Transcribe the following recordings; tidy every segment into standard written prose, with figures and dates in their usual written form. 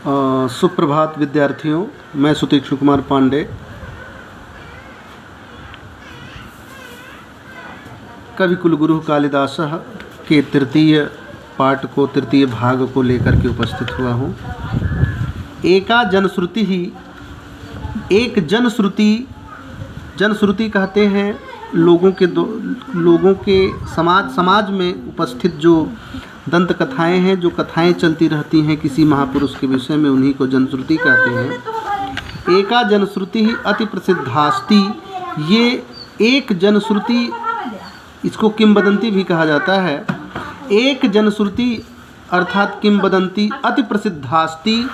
सुप्रभात विद्यार्थियों, मैं सुतीक्ष्ण कुमार पांडे कवि कुलगुरु कालिदासः के तृतीय पाठ को, तृतीय भाग को लेकर के उपस्थित हुआ हूँ। एका जनश्रुति ही, एक जनश्रुति कहते हैं लोगों के समाज में उपस्थित जो दंत कथाएँ हैं, जो कथाएँ चलती रहती हैं किसी महापुरुष के विषय में, उन्हीं को जनश्रुति कहते हैं। एका जनश्रुति ही अति प्रसिद्धास्ति, ये एक जनश्रुति, इसको किंवदंती भी कहा जाता है। एक जनश्रुति अर्थात किंवदंती अति प्रसिद्धास्ति,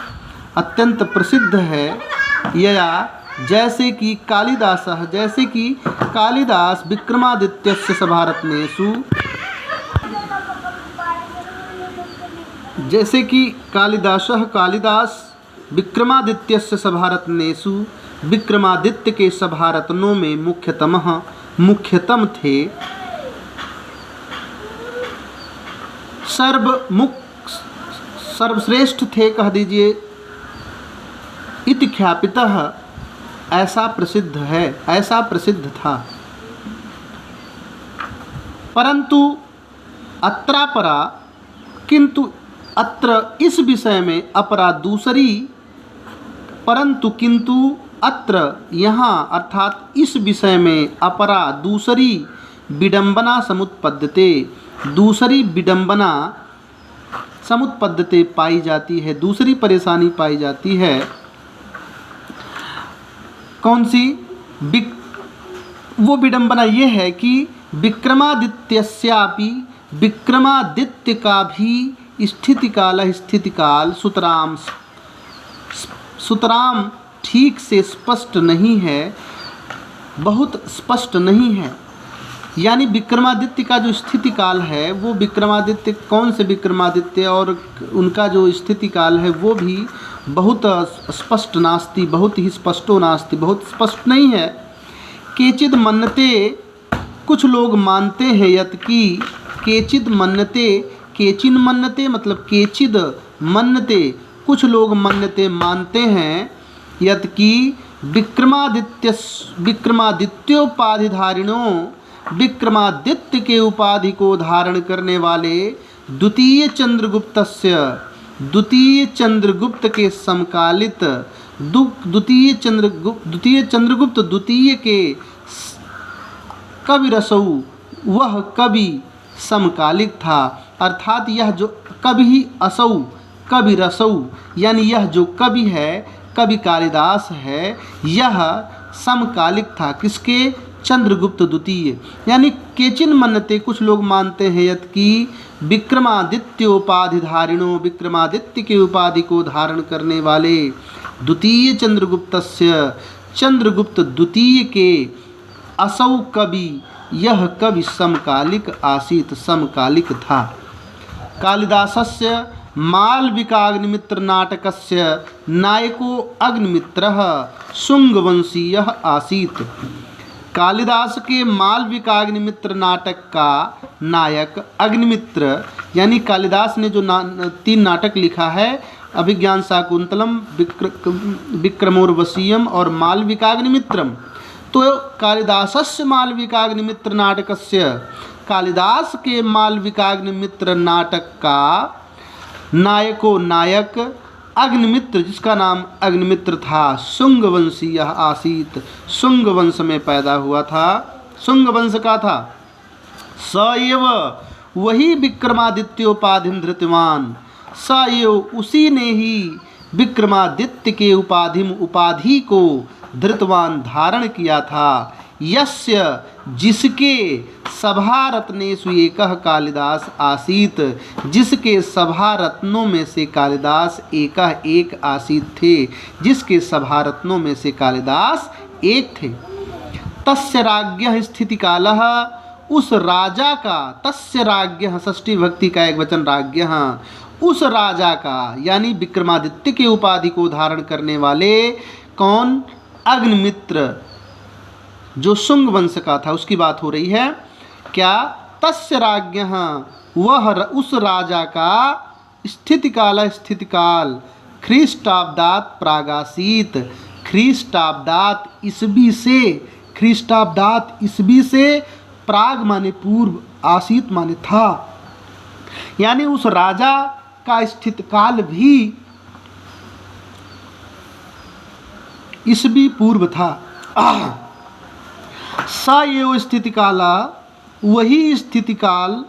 अत्यंत प्रसिद्ध है। यया जैसे कि कालिदास विक्रमादित्यस्य सभारत्नेषु, जैसे कि कालिदास विक्रमादित्यस्य सभारत्नेषु, विक्रमादित्य के सभारत्नों में मुख्यतम थे। सर्वश्रेष्ठ थे कह दीजिए। इति ख्यापितः, ऐसा प्रसिद्ध है, ऐसा प्रसिद्ध था। परंतु अत्रापरा, किंतु अत्र इस विषय में, अपरा दूसरी, परंतु किंतु अत्र यहाँ अर्थात इस विषय में, अपरा दूसरी विडंबना समुत्पद्यते, दूसरी विडंबना समुत्पद्यते पाई जाती है, दूसरी परेशानी पाई जाती है। कौन सी? वो विडंबना ये है कि विक्रमादित्यस्यापि, विक्रमादित्य का भी स्थितिकाल सुतराम ठीक से स्पष्ट नहीं है, बहुत स्पष्ट नहीं है। यानी विक्रमादित्य का जो स्थिति काल है, वो विक्रमादित्य, कौन से विक्रमादित्य, और उनका जो स्थिति काल है वो भी बहुत स्पष्ट नास्ति, बहुत ही स्पष्टो नास्ति, बहुत स्पष्ट नहीं है। केचिद मन्नते, कुछ लोग मानते हैं, यत् की केचिद मन्नते, केचिन मन्नते मतलब केचिद मन्नते, कुछ लोग मन्नते मानते हैं, यत् की विक्रमादित्योपाधिधारिणों, विक्रमादित्य के उपाधि को धारण करने वाले द्वितीय चंद्रगुप्त के समकालित, द्वितीय के कवि रसऊ, वह कवि समकालिक था। अर्थात यह जो कवि ही असौ, कवि रसऊ, यानी यह जो कवि है, कवि कालिदास है, यह समकालिक था किसके? चंद्रगुप्त द्वितीय। यानी केचिन मन्नते, कुछ लोग मानते हैं, यत् की विक्रमादित्योपाधिधारिणों, विक्रमादित्य के उपाधि को धारण करने वाले द्वितीय चंद्रगुप्त द्वितीय के असौ कवि, यह कवि समकालिक आसीत, समकालिक था। कालिदासस्य मालविकाग्निमित्र नाटकस्य नायको अग्निमित्रः शुंगवंशीयः आसीत्। कालिदास के मालविकाग्निमित्र नाटक का नायक अग्निमित्र, यानी कालिदास ने जो 3 नाटक लिखा है, अभिज्ञान शाकुंतलम, विक्रमोर्वशीयम और मालविकाग्निमित्रम, तो कालिदासस्य मालविकाग्निमित्र नाटकस्य, कालिदास के मालविकाग्निमित्र नाटक का नायक अग्निमित्र, जिसका नाम अग्निमित्र था, शुंगवंशीय आसीत, शुंग वंश में पैदा हुआ था, शुंग वंश का था। स एव, वही विक्रमादित्योपाधिम धृतवान, स एव, उसी ने ही विक्रमादित्य के उपाधि को धृतवान धारण किया था। यस्य, जिसके सभारत्नेषु एकः कालिदास आसीत, जिसके सभारत्नों में से कालिदास एक आसीत थे, जिसके सभारत्नों में से कालिदास एक थे। तस्य राज्ञः स्थितिकालः, उस राजा का, तस्य राज्ञः षष्ठी भक्ति का एक वचन राज्ञः, उस राजा का, यानी विक्रमादित्य के उपाधि को धारण करने वाले कौन? अग्निमित्र, जो शुंग वंश का था, उसकी बात हो रही है। क्या? तस्य राज्ञः, वह उस राजा का स्थितिकाल ख्रीष्टाब्दात प्रागासीत, ख्रीष्टाब्दात ईस्वी से, ख्रीष्टाब्दात ईस्वी से, प्राग माने पूर्व, आसीत माने था, यानी उस राजा का स्थित काल भी ईस्वी पूर्व था। स एव स्थिति काला, वही स्थिति काल,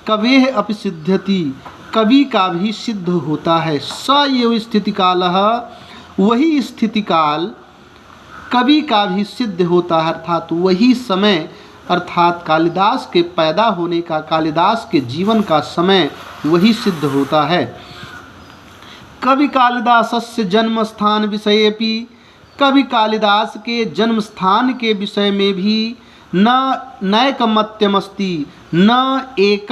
कवेह अपि सिद्ध्यति, कवि का भी सिद्ध होता है। स एव स्थिति कालः, वही स्थिति काल कवि का भी सिद्ध होता है, अर्थात वही समय, अर्थात कालिदास के पैदा होने का, कालिदास के जीवन का समय वही सिद्ध होता है। कवि कालिदासस्य जन्म स्थान विषयेपि, कवि कालिदास के जन्म स्थान के विषय में भी न नैकमत्यमस्ति, न एक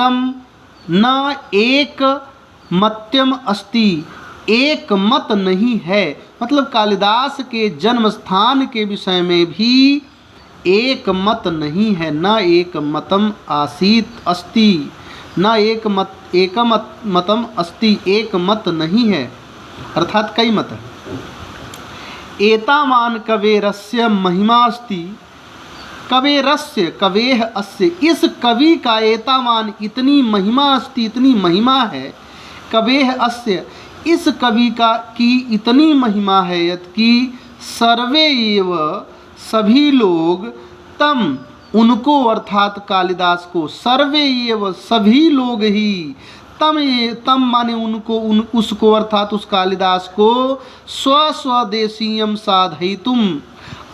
मत्यम अस्ति, एक मत नहीं है। मतलब कालिदास के जन्म स्थान के विषय में भी एक मत नहीं है, न एक मतम आसीत अस्ति, न मतम अस्ति, एक मत नहीं है, अर्थात कई मत है। एतावान कवेरस्य महिमा अस्ति, कवेरस्य कवेह अस्य, इस कवि का एतावान इतनी महिमा अस्ति, इतनी महिमा है, कवेह अस्य, इस कवि का की इतनी महिमा है, यत् कि सर्वे एव, सभी लोग, तम उनको, अर्थात कालिदास को, सर्वे एव सभी लोग ही, तम माने उनको, उसको, अर्थात उस कालिदास को, स्वदेशीयम साधयितुम,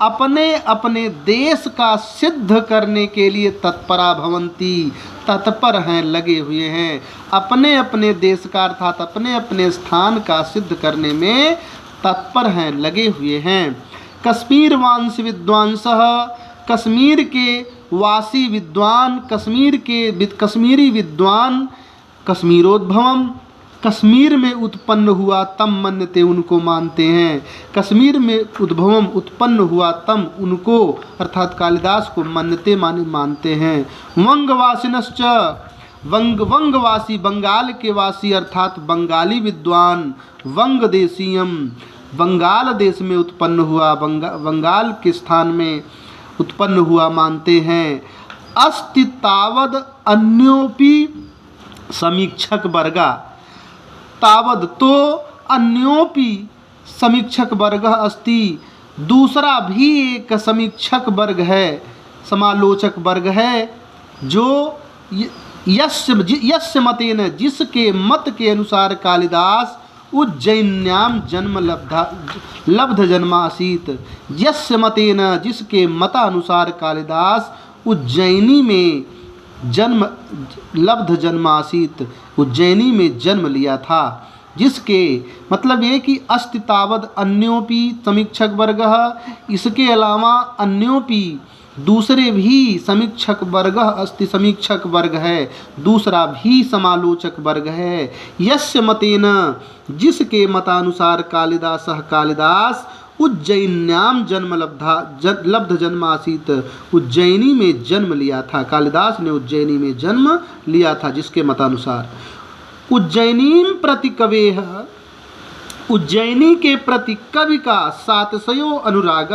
अपने अपने देश का सिद्ध करने के लिए तत्परा भवन्ति, तत्पर हैं, लगे हुए हैं, अपने अपने देश का, अर्थात अपने अपने स्थान का सिद्ध करने में तत्पर हैं, लगे हुए हैं। कश्मीर वांश विद्वांसः, कश्मीर के वासी विद्वान, कश्मीरी विद्वान, कश्मीरोद्भवम, कश्मीर में उत्पन्न हुआ, तम मन्यते, उनको मानते हैं, कश्मीर में उद्भवम, उत्पन्न हुआ, तम उनको, अर्थात कालिदास को, मन्यते माने मानते हैं। वंगवासिनश्च, वंगवासी, बंगाल के वासी, अर्थात बंगाली विद्वान, वंगदेशीयम, बंगाल देश में उत्पन्न हुआ, बंगाल के स्थान में उत्पन्न हुआ, मानते हैं। अस्ति तावद अन्योपि समीक्षक वर्गा, तावद तो अन्योपि समीक्षक वर्ग अस्ति, दूसरा भी एक समीक्षक वर्ग है, समालोचक वर्ग है, जो यस्य मतेन, जिसके मत के अनुसार कालिदास उज्जैन्याम जन्म लब्ध जन्मासीत, यस्य मतेन, जिसके मतानुसार कालिदास उज्जैनी में लब्ध जन्मासीत, उज्जैनी में जन्म लिया था, जिसके मतलब ये कि अस्ति तावद अन्योपि समीक्षक वर्ग, इसके अलावा अन्योपि दूसरे भी समीक्षक वर्ग अस्ति, समीक्षक वर्ग है, दूसरा भी समालोचक वर्ग है। यस्य मतेन, जिसके मतानुसार कालिदास उज्जैन्याम जन्म लब्ध जन्मासीत, उज्जैनी में जन्म लिया था, कालिदास ने उज्जैनी में जन्म लिया था, जिसके मतानुसार। उज्जैनीम प्रति कवेह, उज्जैनी के प्रति कवि का सातिशयो अनुराग,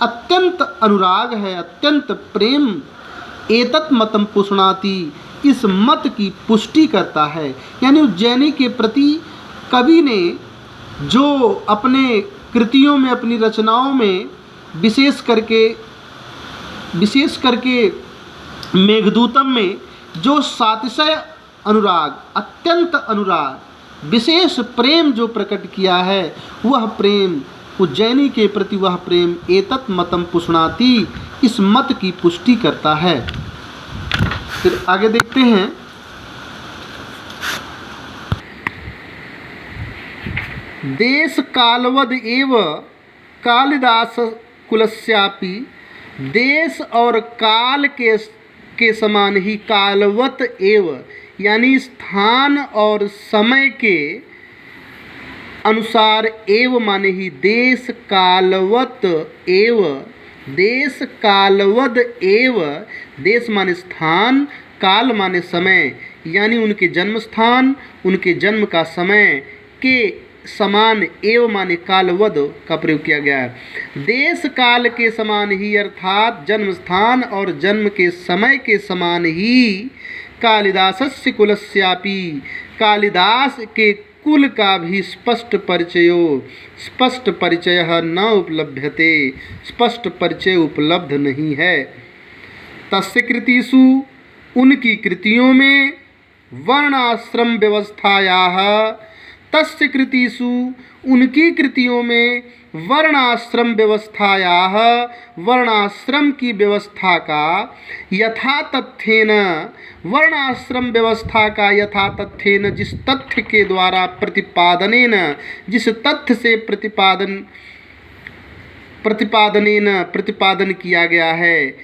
अत्यंत अनुराग है, अत्यंत प्रेम। एतत् मतम पुष्णाति, इस मत की पुष्टि करता है, यानी उज्जैनी के प्रति कवि ने जो अपने कृतियों में, अपनी रचनाओं में, विशेष करके मेघदूतम में जो सातिशय अनुराग, अत्यंत अनुराग, विशेष प्रेम जो प्रकट किया है, वह प्रेम, उज्जैनी के प्रति वह प्रेम, एतत् मतम पुष्णाति, इस मत की पुष्टि करता है। फिर आगे देखते हैं, देश कालवद एव कालिदास कुलस्यापि, देश और काल के समान ही कालवत एव, यानी स्थान और समय के अनुसार, एव माने ही, देश कालवत एव, देश कालवद एव, देश माने स्थान, काल माने समय, यानी उनके जन्म स्थान, उनके जन्म का समय के समान एव माने कालवद का प्रयोग किया गया है। देश काल के समान ही अर्थात जन्म स्थान और जन्म के समय के समान ही कालिदासस्य कुलस्यापि, कालिदास के कुल का भी स्पष्ट परिचय न उपलभ्यते, स्पष्ट परिचय उपलब्ध नहीं है। तस्य कृतिषु उनकी कृतियों में वर्णाश्रम व्यवस्थायाः, तस्य कृतिषु उनकी कृतियों में वर्णाश्रम व्यवस्थायाः, वर्णाश्रम की व्यवस्था का यथा तथ्येन, वर्णाश्रम व्यवस्था का यथा तथ्येन जिस तथ्य के द्वारा प्रतिपादनेन, जिस तथ्य से प्रतिपादन किया गया है,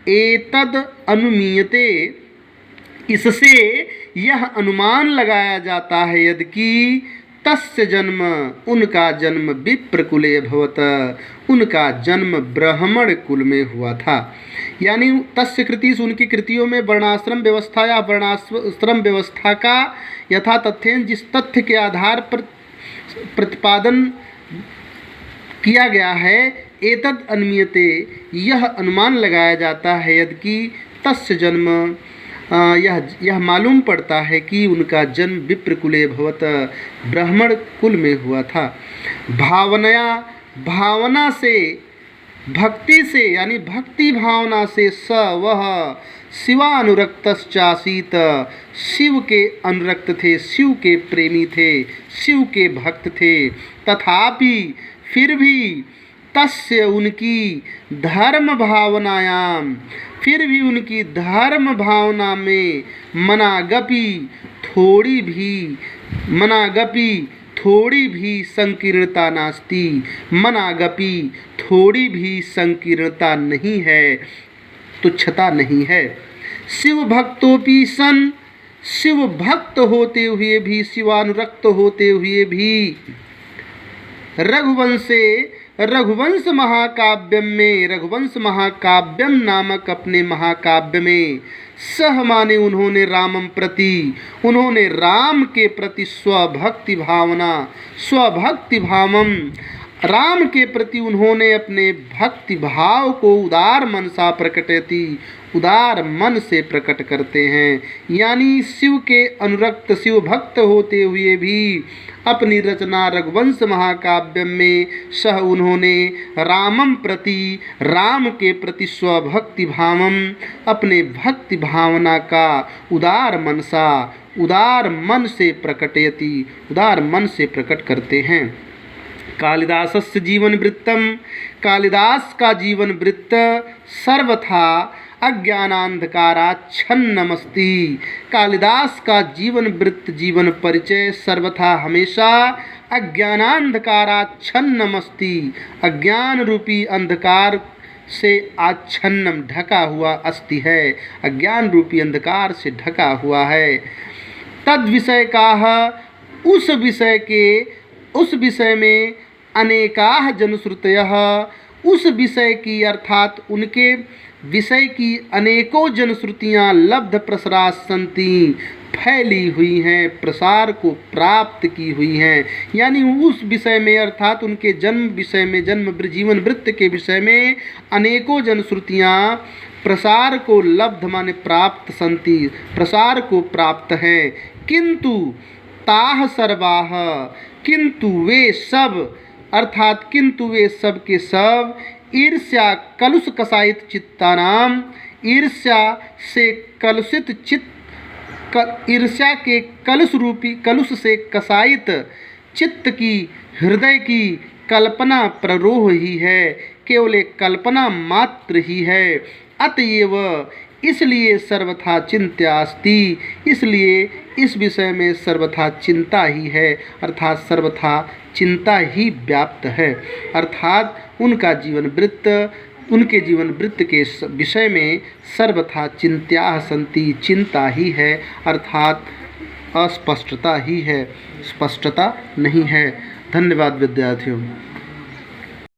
एतद अनुमीयते, इससे यह अनुमान लगाया जाता है यदि तस्य जन्म, उनका जन्म विप्रकुले अभवत, उनका जन्म ब्राह्मण कुल में हुआ था। यानी तस्य कृतिषु उनकी कृतियों में वर्णाश्रम व्यवस्था या वर्णाश्रम व्यवस्था का यथा तथ्येन जिस तथ्य के आधार पर प्रतिपादन किया गया है, एतद अनुमीयते, यह अनुमान लगाया जाता है यदि तस्य जन्म, यह मालूम पड़ता है कि उनका जन्म विप्रकुले भवत, ब्राह्मण कुल में हुआ था। भावना से, भक्ति से, यानी भक्ति भावना से स वह शिवानुरक्तश्चासीत, शिव के अनुरक्त थे, शिव के प्रेमी थे, शिव के भक्त थे। तथापि फिर भी तस्य उनकी धर्म भावनायाम, फिर भी उनकी धर्म भावना में थोड़ी भी संकीर्णता नास्ति, मनागपि थोड़ी भी संकीर्णता नहीं है, तुच्छता नहीं है। शिव भक्तोपि सन, शिव भक्त होते हुए भी, शिवानुरक्त होते हुए भी, रघुवंश महाकाव्यम में, रघुवंश महाकाव्यम नामक अपने महाकाव्य में सह माने उन्होंने रामम प्रति, उन्होंने राम के प्रति स्वभक्ति भावम, राम के प्रति उन्होंने अपने भक्ति भाव को उदार मनसा प्रकटयति, उदार मन से प्रकट करते हैं। यानी शिव के अनुरक्त, शिव भक्त होते हुए भी अपनी रचना रघुवंश महाकाव्य में सह उन्होंने रामम प्रति, राम के प्रति स्वभक्ति भावम, अपने भक्ति भावना का उदार मनसा, उदार मन से प्रकटयति, उदार मन से प्रकट करते हैं। कालिदासस्य जीवन वृत्तम, कालिदास का जीवन वृत्त सर्वथा अज्ञानांधकाराच्छन्नमस्ति, कालिदास का जीवन वृत्त, जीवन परिचय सर्वथा हमेशा अज्ञानांधकाराच्छन्नमस्ति, अज्ञान रूपी अंधकार से आच्छन्नम, ढका हुआ अस्ति है, अज्ञान रूपी अंधकार से ढका हुआ है। तद विषय का, उस विषय में अनेकाः जनश्रुतयः, उस विषय की अर्थात उनके विषय की अनेकों जनश्रुतियाँ लब्ध प्रसरा संति, फैली हुई हैं, प्रसार को प्राप्त की हुई हैं। यानी उस विषय में अर्थात उनके जन्म विषय में, जीवन वृत्त के विषय में अनेकों जनश्रुतियाँ प्रसार को लब्ध माने प्राप्त संति, प्रसार को प्राप्त हैं। किंतु ताह सर्वाह, किंतु वे सब, अर्थात किंतु वे सब के सब ईर्ष्या कलुष कसायित चित्तानाम, ईर्ष्या से कलुषित चित्त, ईर्ष्या के कलुष रूपी, कलुष से कसायित चित्त की, हृदय की कल्पना प्ररोह ही है, केवल एक कल्पना मात्र ही है। अतएव इसलिए सर्वथा चिंत्यास्ति, इसलिए इस विषय में सर्वथा चिंता ही है, अर्थात सर्वथा चिंता ही व्याप्त है। अर्थात उनका जीवन वृत्त, उनके जीवन वृत्त के विषय में सर्वथा चिंत्याः सन्ति, चिंता ही है, अर्थात अस्पष्टता ही है, स्पष्टता नहीं है। धन्यवाद विद्यार्थियों।